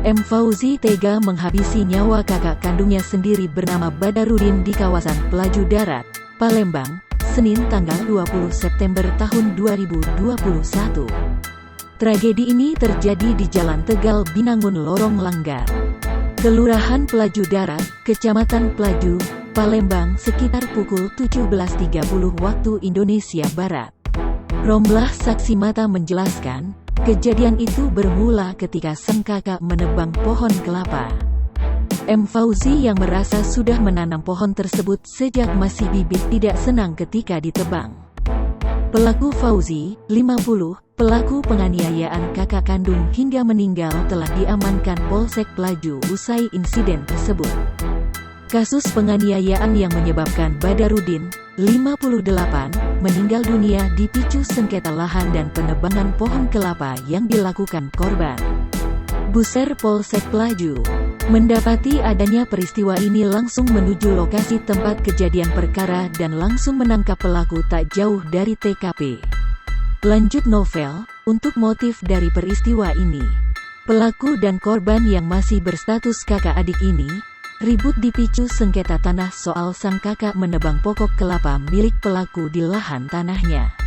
M. Fauzi tega menghabisi nyawa kakak kandungnya sendiri bernama Badarudin di kawasan Pelaju Darat, Palembang, Senin tanggal 20 September tahun 2021. Tragedi ini terjadi di Jalan Tegal Binangun Lorong Langgar, Kelurahan Pelaju Darat, Kecamatan Pelaju, Palembang sekitar pukul 17.30 waktu Indonesia Barat. Romlah saksi mata menjelaskan, kejadian itu bermula ketika sang kakak menebang pohon kelapa. M. Fauzi yang merasa sudah menanam pohon tersebut sejak masih bibit tidak senang ketika ditebang. Pelaku Fauzi, 50, pelaku penganiayaan kakak kandung hingga meninggal telah diamankan Polsek Pelaju usai insiden tersebut. Kasus penganiayaan yang menyebabkan Badarudin, 58, meninggal dunia dipicu sengketa lahan dan penebangan pohon kelapa yang dilakukan korban. Buser Polsek Pelaju mendapati adanya peristiwa ini langsung menuju lokasi tempat kejadian perkara dan langsung menangkap pelaku tak jauh dari TKP. Lanjut novel, untuk motif dari peristiwa ini, pelaku dan korban yang masih berstatus kakak adik ini ribut dipicu sengketa tanah soal sang kakak menebang pokok kelapa milik pelaku di lahan tanahnya.